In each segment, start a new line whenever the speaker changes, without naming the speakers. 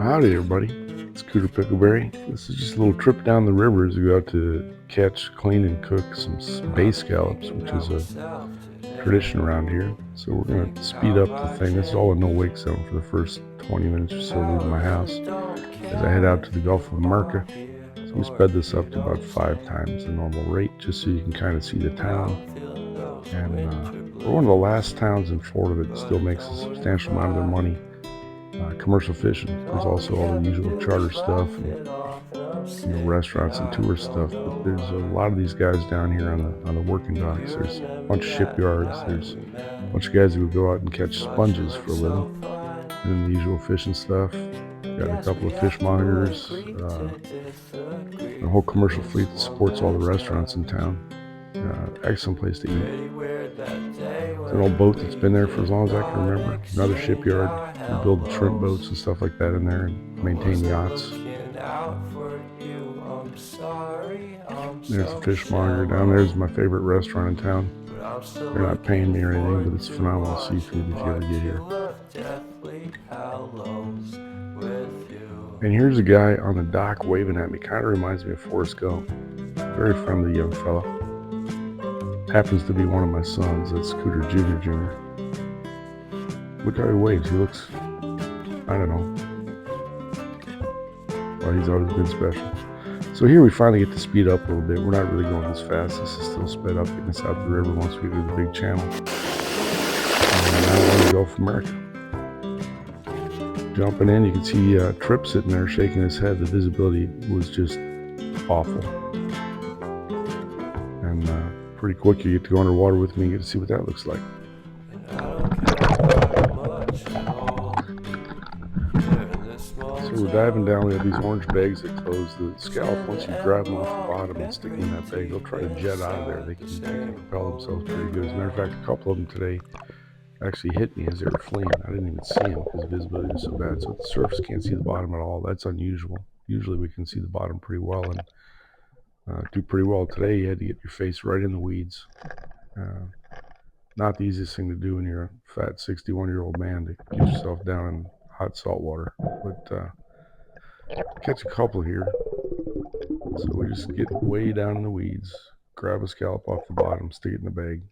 Howdy everybody, it's Cooter Pickleberry. This is just a little trip down the river as we go out to catch, clean, and cook some bay scallops, which is a tradition around here. So we're going to speed up the thing. This is all a no-wake zone for the first 20 minutes or so leaving my house as I head out to the Gulf of America. So we sped this up to about 5 times the normal rate just so you can kind of see the town. And we're one of the last towns in Florida that still makes a substantial amount of their money commercial fishing. There's also all the usual charter stuff and restaurants and tourist stuff, but there's a lot of these guys down here on the working docks. There's a bunch of shipyards. There's a bunch of guys who would go out and catch sponges for a living, and then the usual fishing stuff. Got a couple of fishmongers, a whole commercial fleet that supports all the restaurants in town. Excellent place to eat. It's an old boat that's been there for as long as I can remember. Another shipyard. We build shrimp boats and stuff like that in there and maintain yachts. There's a fishmonger down there's my favorite restaurant in town. They're not paying me or anything, but it's phenomenal seafood if you ever get here. And here's a guy on the dock waving at me. Kind of reminds me of Forrest Gump. Very friendly young fella. Happens to be one of my sons. That's Scooter Jr. Look how he waves. He looks, I don't know. Well, he's always been special. So here we finally get to speed up a little bit. We're not really going this fast. This is still sped up, getting us out the river once we get to the big channel. And now we're going to go for America. Jumping in, you can see Tripp sitting there shaking his head. The visibility was just awful. And pretty quick you get to go underwater with me and get to see what that looks like. So we're diving down. We have these orange bags that close the scallop. Once you grab them off the bottom and stick them in that bag, they'll try to jet out of there. They can propel themselves pretty good. As a matter of fact, a couple of them today actually hit me as they were fleeing. I didn't even see them because the visibility was so bad. So the surface can't see the bottom at all. That's unusual. Usually we can see the bottom pretty well and do pretty well. Today you had to get your face right in the weeds. Not the easiest thing to do when you're a fat 61-year-old man, to get yourself down in hot salt water. But catch a couple here. So we just get way down in the weeds, grab a scallop off the bottom, stick it in the bag.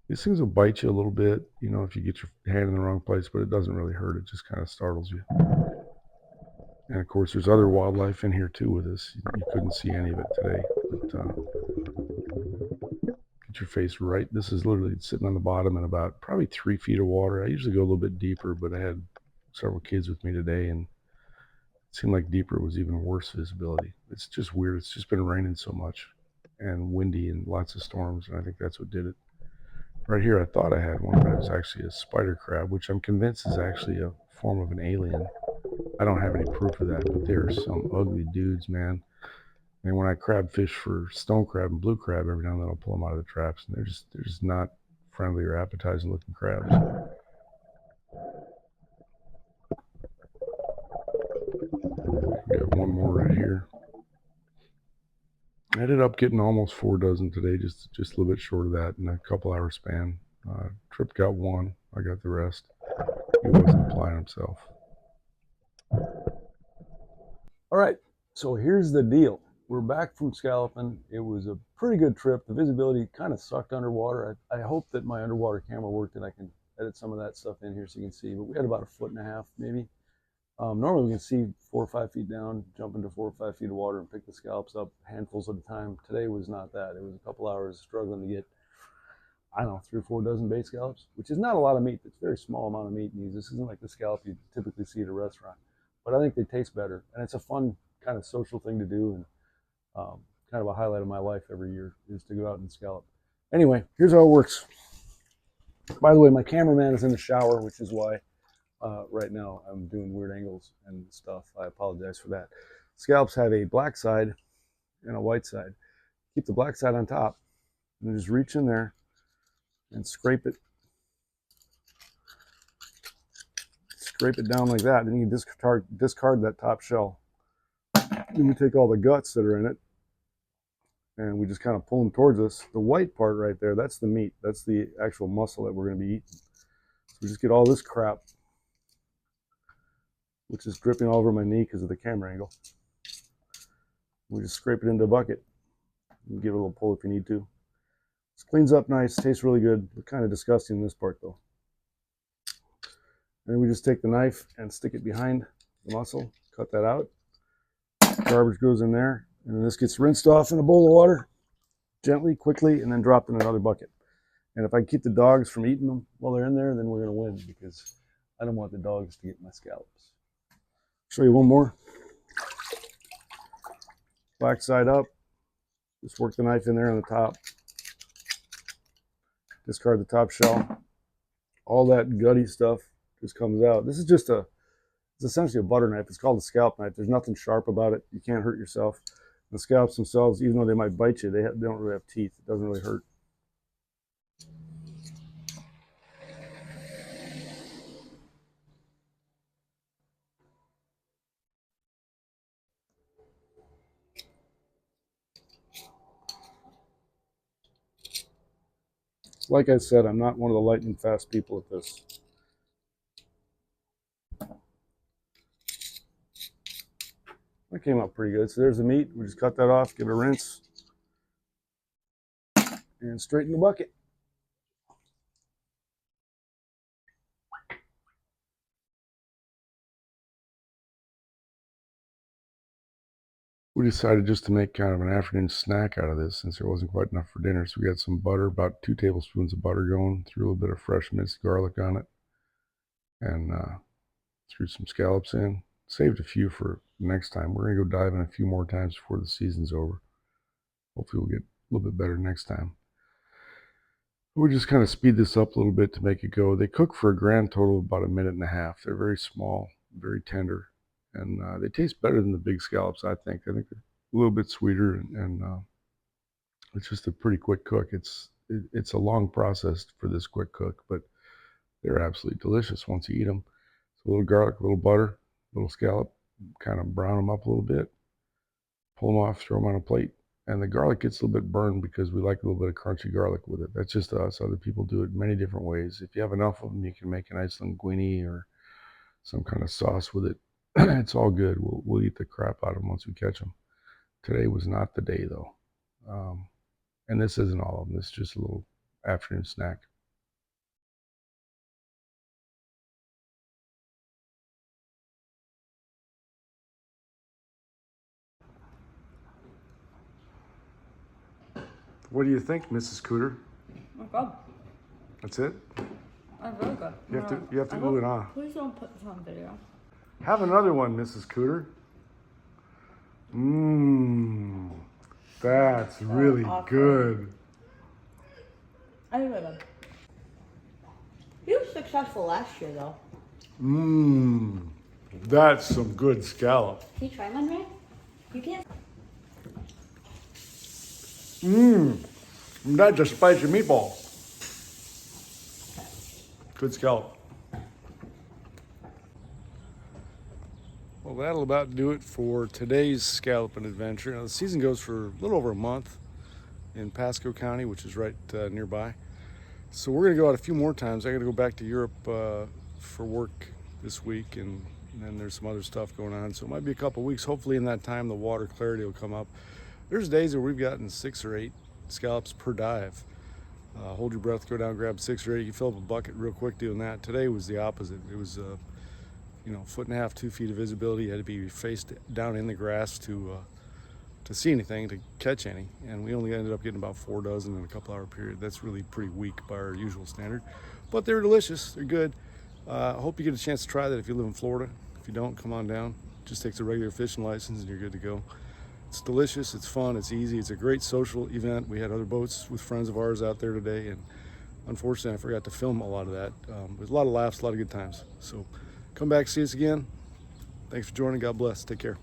These things will bite you a little bit, if you get your hand in the wrong place, but it doesn't really hurt. It just kind of startles you. And of course, there's other wildlife in here too with us. You couldn't see any of it today, but get your face right. This is literally sitting on the bottom in about probably 3 feet of water. I usually go a little bit deeper, but I had several kids with me today, and it seemed like deeper was even worse visibility. It's just weird. It's just been raining so much and windy and lots of storms, and I think that's what did it. Right here, I thought I had one, but it was actually a spider crab, which I'm convinced is actually a form of an alien. I don't have any proof of that, but they're some ugly dudes, man. And when I crab fish for stone crab and blue crab, every now and then I'll pull them out of the traps, and they're just not friendly or appetizing looking crabs. Got one more right here. I ended up getting almost 4 dozen today, just a little bit short of that in a couple hour span. Tripp got one, I got the rest. He wasn't applying himself. All right, so here's the deal. We're back from scalloping. It was a pretty good trip. The visibility kind of sucked underwater. I hope that my underwater camera worked and I can edit some of that stuff in here so you can see, but we had about 1.5 feet maybe. Normally we can see 4 or 5 feet down, jump into 4 or 5 feet of water and pick the scallops up handfuls at a time. Today was not that. It was a couple hours struggling to get, I don't know, 3 or 4 dozen bay scallops, which is not a lot of meat. It's a very small amount of meat in these. This isn't like the scallop you typically see at a restaurant, but I think they taste better, and it's a fun kind of social thing to do, and kind of a highlight of my life every year is to go out and scallop. Anyway, here's how it works. By the way, my cameraman is in the shower, which is why right now I'm doing weird angles and stuff. I apologize for that. Scallops have a black side and a white side. Keep the black side on top and just reach in there and scrape it down like that. Then you can discard that top shell. Then we take all the guts that are in it and we just kind of pull them towards us. The white part right there, that's the meat. That's the actual muscle that we're going to be eating. So we just get all this crap which is dripping all over my knee because of the camera angle. We just scrape it into a bucket and give it a little pull if you need to. This cleans up nice, tastes really good. It's kind of disgusting in this part though. And then we just take the knife and stick it behind the muscle, cut that out. Garbage goes in there, and then this gets rinsed off in a bowl of water, gently, quickly, and then dropped in another bucket. And if I keep the dogs from eating them while they're in there, then we're going to win, because I don't want the dogs to get my scallops. Show you one more. Back side up. Just work the knife in there on the top. Discard the top shell. All that gutty stuff just comes out. This is just it's essentially a butter knife. It's called a scallop knife. There's nothing sharp about it. You can't hurt yourself. The scallops themselves, even though they might bite you, they don't really have teeth. It doesn't really hurt. Like I said, I'm not one of the lightning fast people at this. That came out pretty good. So there's the meat. We just cut that off, give it a rinse, and straight in the bucket. We decided just to make kind of an afternoon snack out of this since there wasn't quite enough for dinner. So we got some butter, about 2 tablespoons of butter going, threw a little bit of fresh minced garlic on it, and threw some scallops in. Saved a few for next time. We're going to go dive in a few more times before the season's over. Hopefully we'll get a little bit better next time. We just kind of speed this up a little bit to make it go. They cook for a grand total of about 1.5 minutes. They're very small, very tender, and they taste better than the big scallops, I think. I think they're a little bit sweeter, and it's just a pretty quick cook. It's a long process for this quick cook, but they're absolutely delicious once you eat them. So a little garlic, a little butter, a little scallop, kind of brown them up a little bit, pull them off, throw them on a plate. And the garlic gets a little bit burned because we like a little bit of crunchy garlic with it. That's just us. Other people do it many different ways. If you have enough of them, you can make a nice linguine or some kind of sauce with it. It's all good. We'll eat the crap out of them once we catch them. Today was not the day, though. And this isn't all of them. This is just a little afternoon snack. What do you think, Mrs. Cooter?
Oh God.
That's it?
That's really good.
You have to ooh and ah.
Please don't put this on video.
Have another one, Mrs. Cooter. Mmm. That's really good.
I really good. He was successful last year though.
Mmm. That's some good scallop.
Can you try one, Ray? You can't.
Mmm. That's a spicy meatball. Good scallop. Well, that'll about do it for today's scalloping adventure. Now, the season goes for a little over a month in Pasco County, which is right nearby. So we're going to go out a few more times. I got to go back to Europe for work this week, and then there's some other stuff going on. So it might be a couple weeks. Hopefully in that time the water clarity will come up. There's days where we've gotten 6 or 8 scallops per dive. Hold your breath, go down, grab 6 or 8. You fill up a bucket real quick doing that. Today was the opposite. It was 1.5 to 2 feet of visibility. You had to be face down in the grass to see anything, to catch any. And we only ended up getting about 4 dozen in a couple hour period. That's really pretty weak by our usual standard. But they're delicious, they're good. I hope you get a chance to try that if you live in Florida. If you don't, come on down. Just takes a regular fishing license and you're good to go. It's delicious, it's fun, it's easy, it's a great social event. We had other boats with friends of ours out there today, and unfortunately I forgot to film a lot of that. There's a lot of laughs, a lot of good times. So come back, see us again. Thanks for joining, God bless, take care.